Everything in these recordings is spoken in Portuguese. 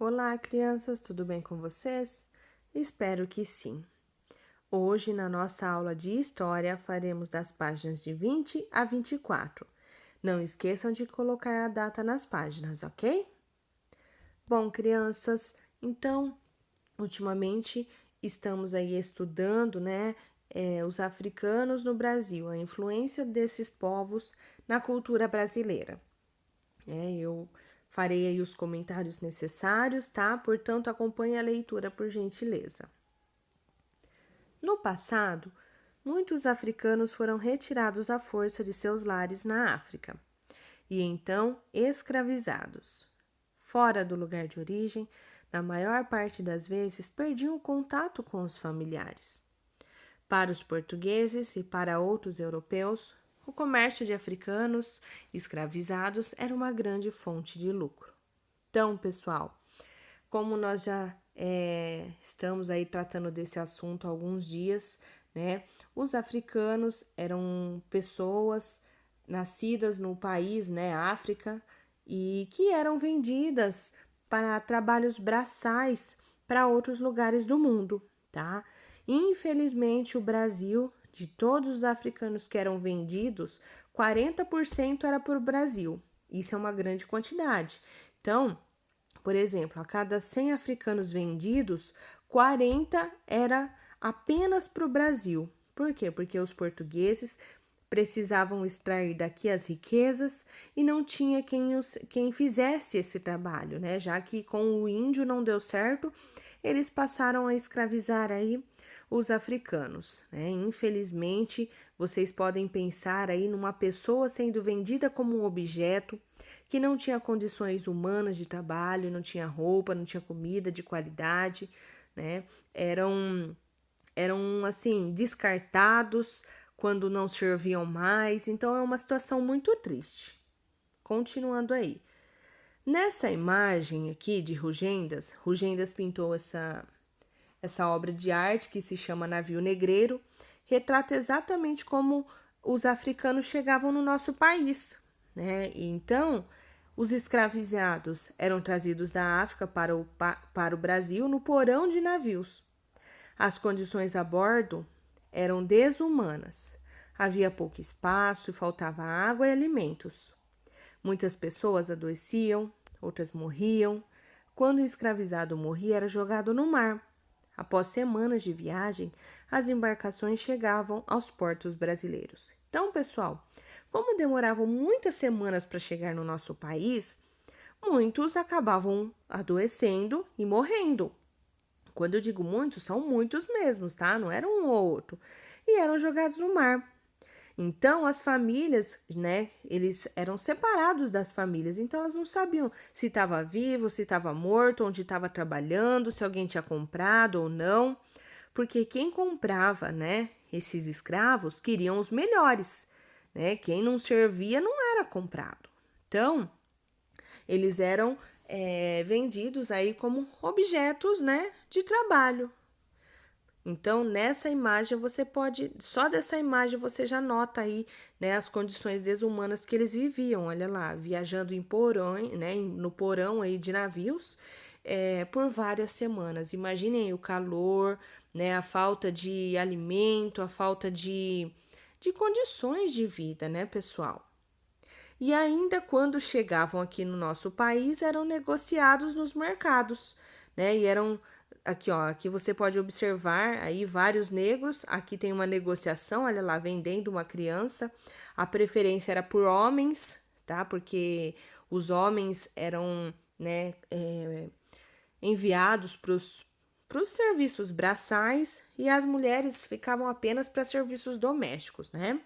Olá, crianças, tudo bem com vocês? Espero que sim. Hoje, na nossa aula de História, faremos das páginas de 20 a 24. Não esqueçam de colocar a data nas páginas, ok? Bom, crianças, então, ultimamente estamos aí estudando, os africanos no Brasil, a influência desses povos na cultura brasileira. Eu farei aí os comentários necessários, tá? Portanto, acompanhe a leitura por gentileza. No passado, muitos africanos foram retirados à força de seus lares na África e então escravizados. Fora do lugar de origem, na maior parte das vezes perdiam o contato com os familiares. Para os portugueses e para outros europeus, o comércio de africanos escravizados era uma grande fonte de lucro. Então, pessoal, como nós já estamos aí tratando desse assunto há alguns dias, né? Os africanos eram pessoas nascidas no país, né, África, e que eram vendidas para trabalhos braçais para outros lugares do mundo, tá? Infelizmente, o Brasil, de todos os africanos que eram vendidos, 40% era para o Brasil. Isso é uma grande quantidade. Então, por exemplo, a cada 100 africanos vendidos, 40 era apenas para o Brasil. Por quê? Porque os portugueses precisavam extrair daqui as riquezas e não tinha quem fizesse esse trabalho, né? Já que com o índio não deu certo, eles passaram a escravizar aí os africanos, né? Infelizmente, vocês podem pensar aí numa pessoa sendo vendida como um objeto que não tinha condições humanas de trabalho, não tinha roupa, não tinha comida de qualidade, né? Eram assim descartados quando não serviam mais. Então é uma situação muito triste. Continuando aí. Nessa imagem aqui de Rugendas, Rugendas pintou essa obra de arte que se chama Navio Negreiro, retrata exatamente como os africanos chegavam no nosso país, né? E então, os escravizados eram trazidos da África para o Brasil no porão de navios. As condições a bordo eram desumanas. Havia pouco espaço e faltava água e alimentos. Muitas pessoas adoeciam, outras morriam. Quando o escravizado morria, era jogado no mar. Após semanas de viagem, as embarcações chegavam aos portos brasileiros. Então, pessoal, como demoravam muitas semanas para chegar no nosso país, muitos acabavam adoecendo e morrendo. Quando eu digo muitos, são muitos mesmos, tá? Não era um ou outro. E eram jogados no mar. Então, as famílias, né, eles eram separados das famílias, então elas não sabiam se estava vivo, se estava morto, onde estava trabalhando, se alguém tinha comprado ou não, porque quem comprava, né, esses escravos queriam os melhores, né, quem não servia não era comprado. Então, eles eram vendidos aí como objetos, né, de trabalho. Então, nessa imagem você pode, só dessa imagem você já nota aí, né, as condições desumanas que eles viviam. Olha lá, viajando em porão, né, no porão aí de navios, por várias semanas. Imaginem o calor, né, a falta de alimento, a falta de condições de vida, né, pessoal? E ainda quando chegavam aqui no nosso país, eram negociados nos mercados, né? E eram aqui, ó, aqui você pode observar aí vários negros, aqui tem uma negociação, olha lá, vendendo uma criança. A preferência era por homens, tá? Porque os homens eram, né, enviados para os serviços braçais e as mulheres ficavam apenas para serviços domésticos, né?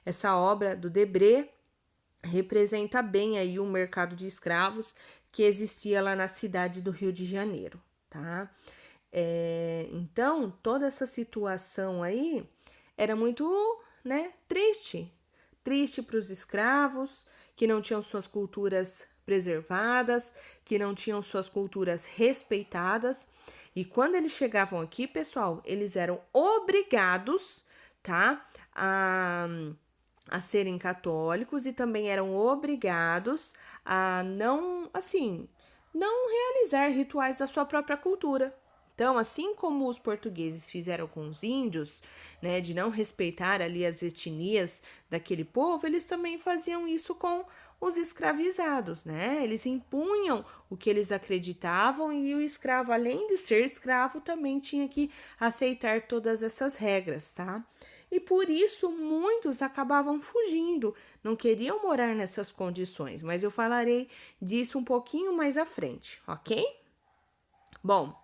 Essa obra do Debré representa bem aí o mercado de escravos que existia lá na cidade do Rio de Janeiro, tá? Então, toda essa situação aí era muito, né, triste para os escravos que não tinham suas culturas preservadas, que não tinham suas culturas respeitadas. E quando eles chegavam aqui, pessoal, eles eram obrigados, tá, a serem católicos e também eram obrigados a não, assim, não realizar rituais da sua própria cultura. Então, assim como os portugueses fizeram com os índios, né, de não respeitar ali as etnias daquele povo, eles também faziam isso com os escravizados, né? Eles impunham o que eles acreditavam e o escravo, além de ser escravo, também tinha que aceitar todas essas regras, tá? E por isso muitos acabavam fugindo, não queriam morar nessas condições, mas eu falarei disso um pouquinho mais à frente, ok? Bom,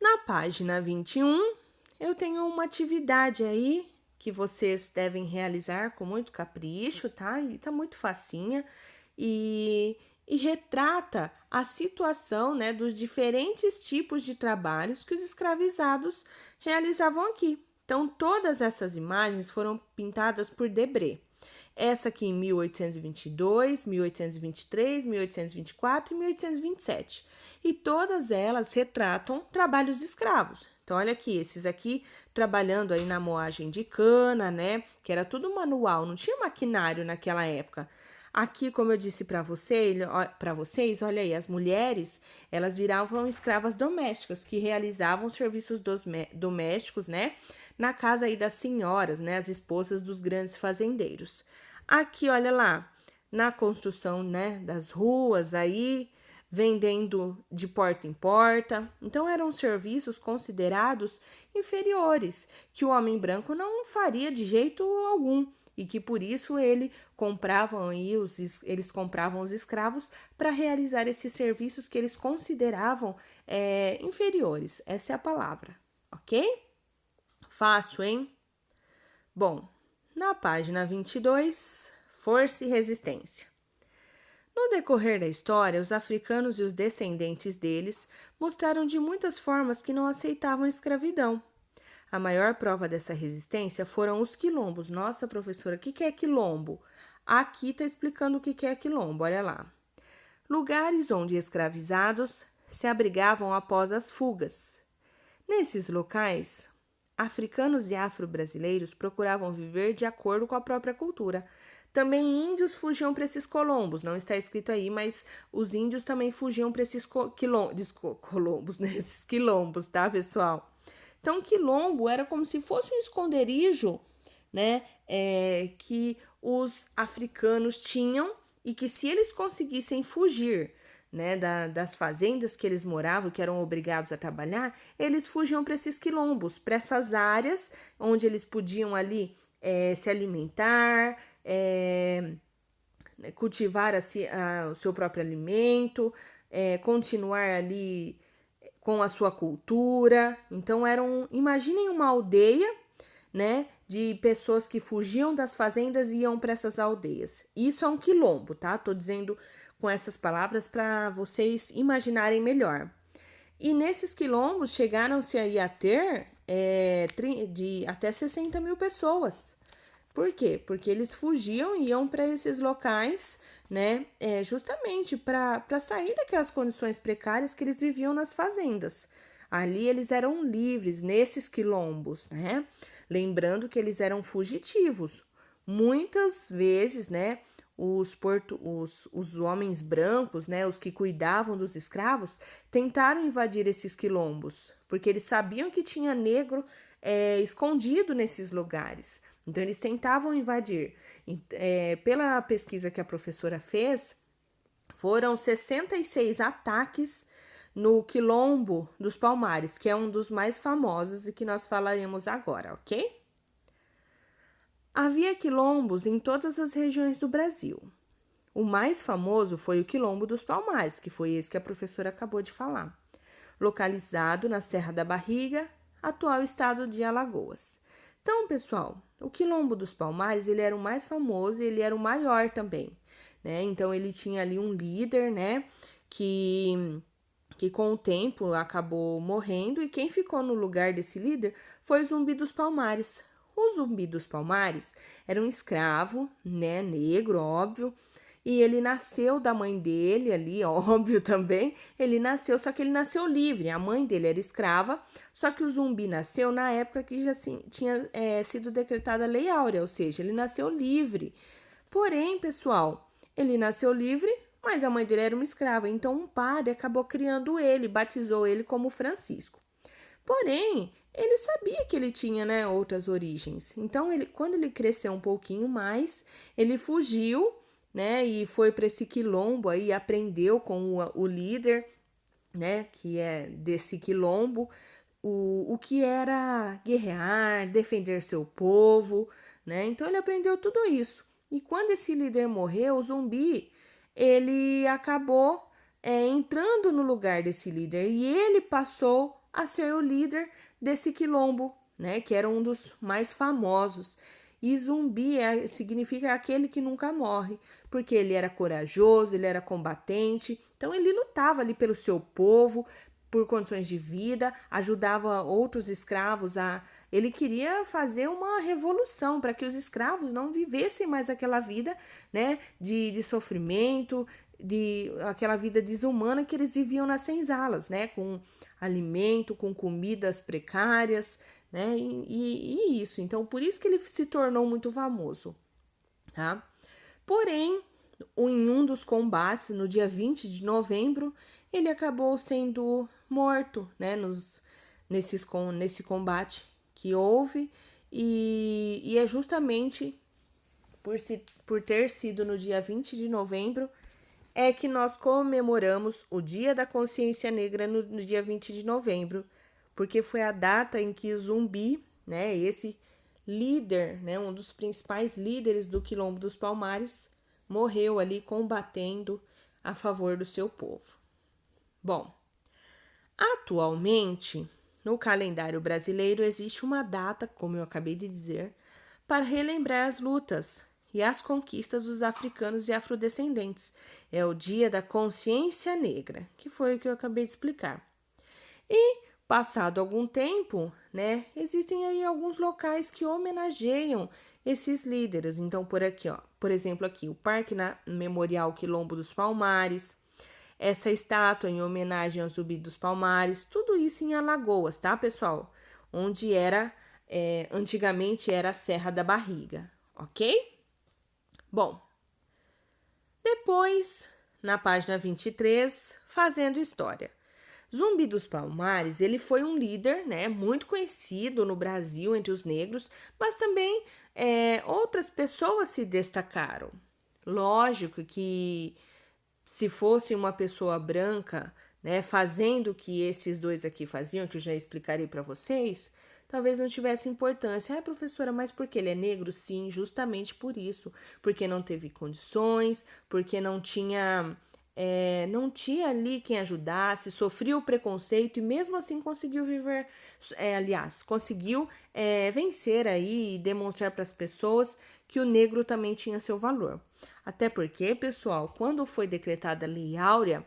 na página 21, eu tenho uma atividade aí que vocês devem realizar com muito capricho, tá? E tá muito facinha e retrata a situação, né, dos diferentes tipos de trabalhos que os escravizados realizavam aqui. Então, todas essas imagens foram pintadas por Debré. Essa aqui em 1822, 1823, 1824 e 1827. E todas elas retratam trabalhos de escravos. Então, olha aqui, esses aqui trabalhando aí na moagem de cana, né? Que era tudo manual, não tinha maquinário naquela época. Aqui, como eu disse para vocês, olha aí, as mulheres, elas viravam escravas domésticas que realizavam serviços domésticos, né? Na casa aí das senhoras, né? As esposas dos grandes fazendeiros. Aqui, olha lá, na construção, né, das ruas aí, vendendo de porta em porta. Então, eram serviços considerados inferiores, que o homem branco não faria de jeito algum e que por isso eles compravam os escravos para realizar esses serviços que eles consideravam inferiores. Essa é a palavra, ok? Fácil, hein? Bom, na página 22, força e resistência. No decorrer da história, os africanos e os descendentes deles mostraram de muitas formas que não aceitavam a escravidão. A maior prova dessa resistência foram os quilombos. Nossa, professora, o que é quilombo? Aqui está explicando o que é quilombo, olha lá. Lugares onde escravizados se abrigavam após as fugas. Nesses locais, africanos e afro-brasileiros procuravam viver de acordo com a própria cultura. Também índios fugiam para esses colombos, não está escrito aí, mas os índios também fugiam para esses colombos, né? Esses quilombos, tá, pessoal? Então, quilombo era como se fosse um esconderijo, né, que os africanos tinham e que se eles conseguissem fugir, né, das fazendas que eles moravam, que eram obrigados a trabalhar, eles fugiam para esses quilombos, para essas áreas onde eles podiam ali se alimentar, cultivar o seu próprio alimento, continuar ali com a sua cultura. Então imaginem uma aldeia, né, de pessoas que fugiam das fazendas e iam para essas aldeias. Isso é um quilombo, tá? Tô dizendo com essas palavras para vocês imaginarem melhor. E nesses quilombos chegaram-se aí a ter de até 60 mil pessoas. Por quê? Porque eles fugiam e iam para esses locais, né, justamente para sair daquelas condições precárias que eles viviam nas fazendas. Ali eles eram livres, nesses quilombos, né? Lembrando que eles eram fugitivos. Muitas vezes, né, os homens brancos, né, os que cuidavam dos escravos, tentaram invadir esses quilombos, porque eles sabiam que tinha negro escondido nesses lugares. Então, eles tentavam invadir. Pela pesquisa que a professora fez, foram 66 ataques no Quilombo dos Palmares, que é um dos mais famosos e que nós falaremos agora, ok? Havia quilombos em todas as regiões do Brasil. O mais famoso foi o Quilombo dos Palmares, que foi esse que a professora acabou de falar, localizado na Serra da Barriga, atual estado de Alagoas. Então, pessoal, o Quilombo dos Palmares, ele era o mais famoso e ele era o maior também, né? Então, ele tinha ali um líder, né, que com o tempo acabou morrendo e quem ficou no lugar desse líder foi o Zumbi dos Palmares. O Zumbi dos Palmares era um escravo, né, negro, óbvio, e ele nasceu da mãe dele ali, óbvio também, ele nasceu, só que ele nasceu livre, a mãe dele era escrava, só que o Zumbi nasceu na época que já tinha sido decretada a Lei Áurea, ou seja, ele nasceu livre. Porém, pessoal, ele nasceu livre, mas a mãe dele era uma escrava, então um padre acabou criando ele, batizou ele como Francisco. Porém, ele sabia que ele tinha, né, outras origens. Então, quando ele cresceu um pouquinho mais, ele fugiu, né, e foi para esse quilombo aí, aprendeu com o líder, né, que é desse quilombo, o que era guerrear, defender seu povo, né? Então ele aprendeu tudo isso. E quando esse líder morreu, o Zumbi, ele acabou entrando no lugar desse líder e ele passou a ser o líder desse quilombo, né? Que era um dos mais famosos. E Zumbi significa aquele que nunca morre, porque ele era corajoso, ele era combatente, então ele lutava ali pelo seu povo, por condições de vida, ajudava outros escravos a. Ele queria fazer uma revolução para que os escravos não vivessem mais aquela vida, né, de sofrimento, de aquela vida desumana que eles viviam nas senzalas, né, com alimento, com comidas precárias, né, e isso. Então, por isso que ele se tornou muito famoso, tá? Porém, em um dos combates, no dia 20 de novembro, ele acabou sendo morto, né, nesse combate que houve, e é justamente por ter sido no dia 20 de novembro é que nós comemoramos o Dia da Consciência Negra no dia 20 de novembro, porque foi a data em que o Zumbi, né, esse líder, né, um dos principais líderes do Quilombo dos Palmares, morreu ali combatendo a favor do seu povo. Bom, atualmente, no calendário brasileiro existe uma data, como eu acabei de dizer, para relembrar as lutas e as conquistas dos africanos e afrodescendentes. É o Dia da Consciência Negra, que foi o que eu acabei de explicar. E, passado algum tempo, né, existem aí alguns locais que homenageiam esses líderes. Então, por exemplo, aqui, o Parque Memorial Quilombo dos Palmares, essa estátua em homenagem ao Zumbi dos Palmares, tudo isso em Alagoas, tá, pessoal? Onde antigamente era a Serra da Barriga, ok? Bom, depois, na página 23, fazendo história. Zumbi dos Palmares, ele foi um líder, né, muito conhecido no Brasil entre os negros, mas também outras pessoas se destacaram. Lógico que se fosse uma pessoa branca, né, fazendo o que estes dois aqui faziam, que eu já explicarei para vocês, talvez não tivesse importância. Professora, mas porque ele é negro? Sim, justamente por isso. Porque não teve condições, porque não tinha ali quem ajudasse, sofria o preconceito e mesmo assim conseguiu viver, conseguiu vencer aí e demonstrar para as pessoas que o negro também tinha seu valor. Até porque, pessoal, quando foi decretada a Lei Áurea,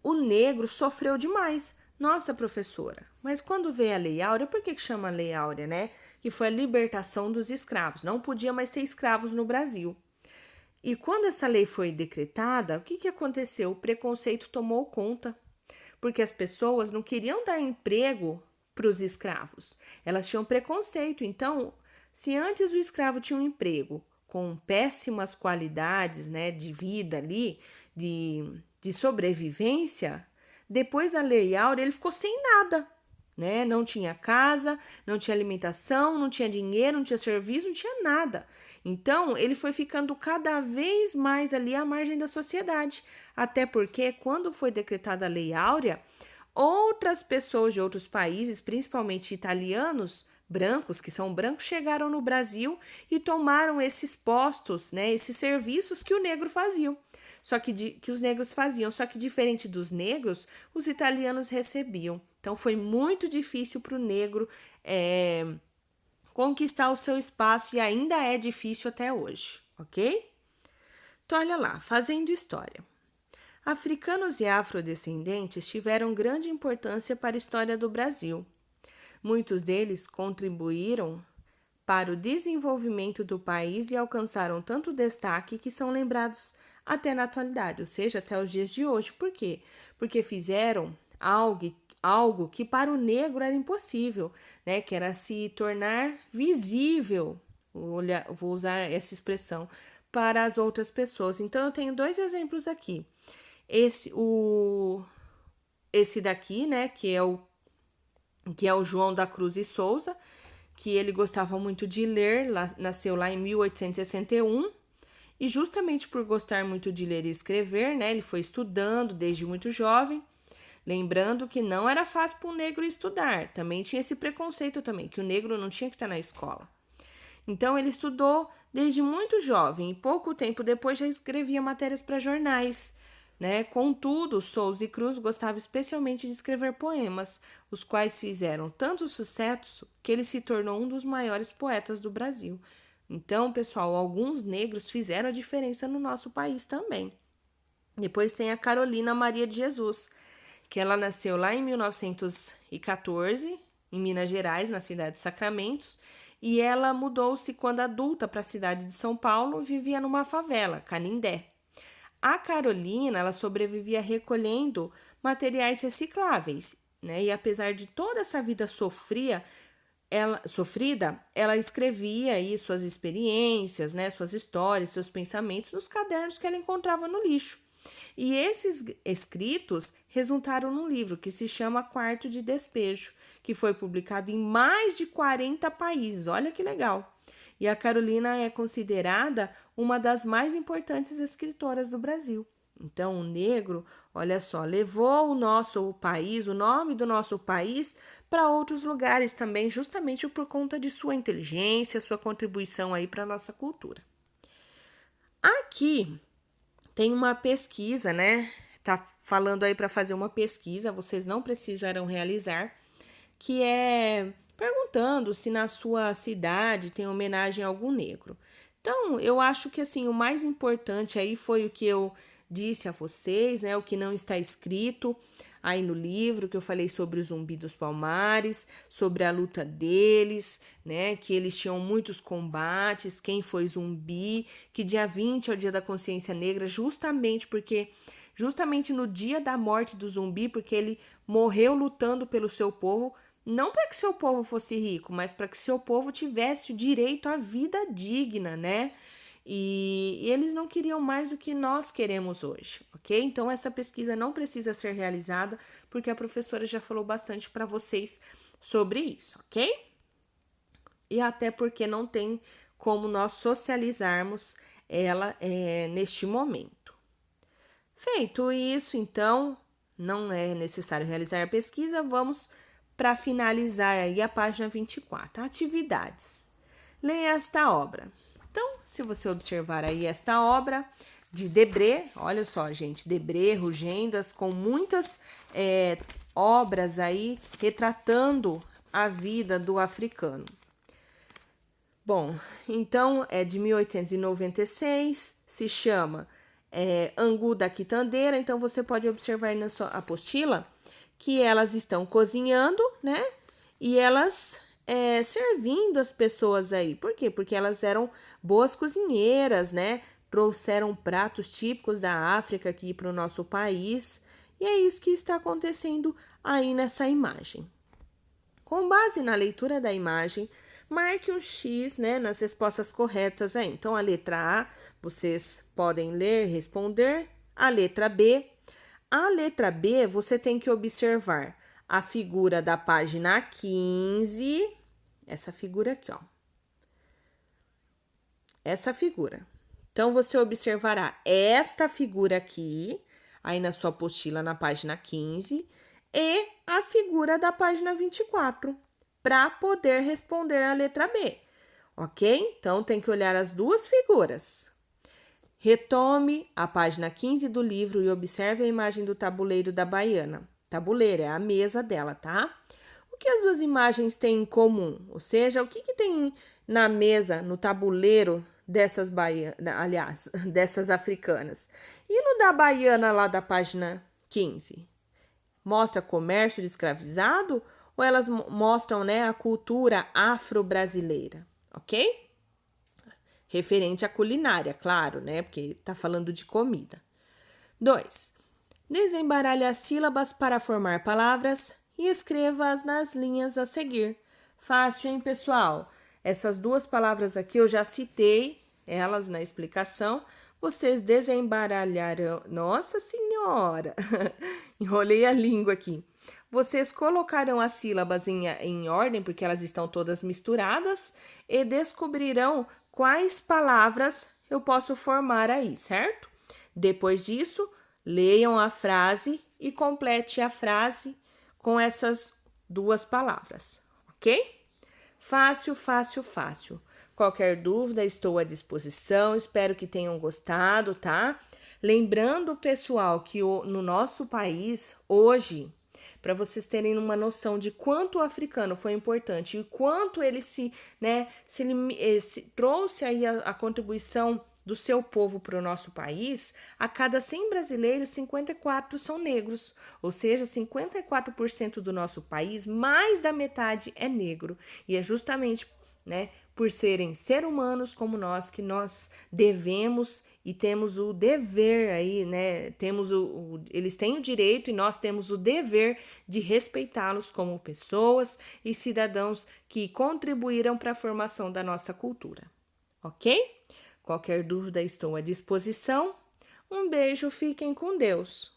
o negro sofreu demais. Nossa, professora, mas quando veio a Lei Áurea, por que chama Lei Áurea, né? Que foi a libertação dos escravos. Não podia mais ter escravos no Brasil. E quando essa lei foi decretada, o que aconteceu? O preconceito tomou conta, porque as pessoas não queriam dar emprego para os escravos. Elas tinham preconceito. Então, se antes o escravo tinha um emprego com péssimas qualidades, né, de vida ali, de sobrevivência, depois da Lei Áurea ele ficou sem nada, né? Não tinha casa, não tinha alimentação, não tinha dinheiro, não tinha serviço, não tinha nada. Então, ele foi ficando cada vez mais ali à margem da sociedade. Até porque, quando foi decretada a Lei Áurea, outras pessoas de outros países, principalmente italianos, brancos, que são brancos, chegaram no Brasil e tomaram esses postos, né, esses serviços que o negro faziam. Que os negros faziam, só que diferente dos negros, os italianos recebiam. Então foi muito difícil para o negro conquistar o seu espaço e ainda é difícil até hoje, ok? Então olha lá, fazendo história. Africanos e afrodescendentes tiveram grande importância para a história do Brasil. Muitos deles contribuíram para o desenvolvimento do país e alcançaram tanto destaque que são lembrados até na atualidade, ou seja, até os dias de hoje. Por quê? Porque fizeram algo que para o negro era impossível, né? Que era se tornar visível, vou usar essa expressão, para as outras pessoas. Então, eu tenho 2 exemplos aqui. Esse daqui, né, que é o João da Cruz e Souza, que ele gostava muito de ler, nasceu lá em 1861, e justamente por gostar muito de ler e escrever, né, ele foi estudando desde muito jovem, lembrando que não era fácil para um negro estudar, também tinha esse preconceito também, que o negro não tinha que estar na escola. Então, ele estudou desde muito jovem e pouco tempo depois já escrevia matérias para jornais, né? Contudo, Souza e Cruz gostava especialmente de escrever poemas, os quais fizeram tanto sucesso que ele se tornou um dos maiores poetas do Brasil. Então, pessoal, alguns negros fizeram a diferença no nosso país também. Depois tem a Carolina Maria de Jesus, que ela nasceu lá em 1914, em Minas Gerais, na cidade de Sacramentos, e ela mudou-se quando adulta para a cidade de São Paulo e vivia numa favela, Canindé. A Carolina, ela sobrevivia recolhendo materiais recicláveis, né? E apesar de toda essa vida sofrida, ela escrevia aí suas experiências, né, suas histórias, seus pensamentos nos cadernos que ela encontrava no lixo. E esses escritos resultaram num livro que se chama Quarto de Despejo, que foi publicado em mais de 40 países. Olha que legal! E a Carolina é considerada uma das mais importantes escritoras do Brasil. Então, o negro, olha só, levou o nosso país, o nome do nosso país, para outros lugares também, justamente por conta de sua inteligência, sua contribuição aí para a nossa cultura. Aqui tem uma pesquisa, né? Tá falando aí para fazer uma pesquisa, vocês não precisarão realizar, que é perguntando se na sua cidade tem homenagem a algum negro. Então, eu acho que assim, o mais importante aí foi o que eu disse a vocês, né? O que não está escrito aí no livro, que eu falei sobre o Zumbi dos Palmares, sobre a luta deles, né? Que eles tinham muitos combates, quem foi zumbi, que dia 20 é o dia da consciência negra, justamente no dia da morte do zumbi, porque ele morreu lutando pelo seu povo, não para que seu povo fosse rico, mas para que seu povo tivesse o direito à vida digna, né? E eles não queriam mais do que nós queremos hoje, ok? Então, essa pesquisa não precisa ser realizada, porque a professora já falou bastante para vocês sobre isso, ok? E até porque não tem como nós socializarmos ela neste momento. Feito isso, então, não é necessário realizar a pesquisa, vamos para finalizar aí a página 24. Atividades. Leia esta obra. Então, se você observar aí esta obra de Debré, olha só, gente, Debré, Rugendas, com muitas obras aí retratando a vida do africano. Bom, então é de 1896, se chama Angu da Quitandeira, então você pode observar na sua apostila que elas estão cozinhando, né? E elas servindo as pessoas aí. Por quê? Porque elas eram boas cozinheiras, né? Trouxeram pratos típicos da África aqui para o nosso país. E é isso que está acontecendo aí nessa imagem. Com base na leitura da imagem, marque um X, né, nas respostas corretas aí. Então, a letra A, vocês podem ler e responder. A letra B, você tem que observar a figura da página 15, essa figura aqui, ó. Essa figura. Então, você observará esta figura aqui, aí na sua apostila na página 15, e a figura da página 24, para poder responder a letra B, ok? Então, tem que olhar as duas figuras. Retome a página 15 do livro e observe a imagem do tabuleiro da baiana. Tabuleiro é a mesa dela, tá? O que as duas imagens têm em comum? Ou seja, o que tem na mesa, no tabuleiro dessas dessas africanas? E no da baiana lá da página 15? Mostra comércio de escravizado ou elas mostram, né, a cultura afro-brasileira, ok? Referente à culinária, claro, né? Porque tá falando de comida. 2. Desembaralhe as sílabas para formar palavras e escreva-as nas linhas a seguir. Fácil, hein, pessoal? Essas duas palavras aqui eu já citei elas na explicação, vocês desembaralharão. Nossa Senhora! Enrolei a língua aqui. Vocês colocarão as sílabas em ordem, porque elas estão todas misturadas, e descobrirão quais palavras eu posso formar aí, certo? Depois disso, leiam a frase e complete a frase com essas duas palavras, ok? Fácil, fácil, fácil. Qualquer dúvida, estou à disposição. Espero que tenham gostado, tá? Lembrando, pessoal, que no nosso país, hoje, para vocês terem uma noção de quanto o africano foi importante e quanto ele trouxe aí a contribuição do seu povo para o nosso país, a cada 100 brasileiros, 54 são negros, ou seja, 54% do nosso país, mais da metade é negro. E é justamente, por serem seres humanos como nós, que nós devemos e temos o dever aí, eles têm o direito e nós temos o dever de respeitá-los como pessoas e cidadãos que contribuíram para a formação da nossa cultura, ok? Qualquer dúvida, estou à disposição. Um beijo, fiquem com Deus.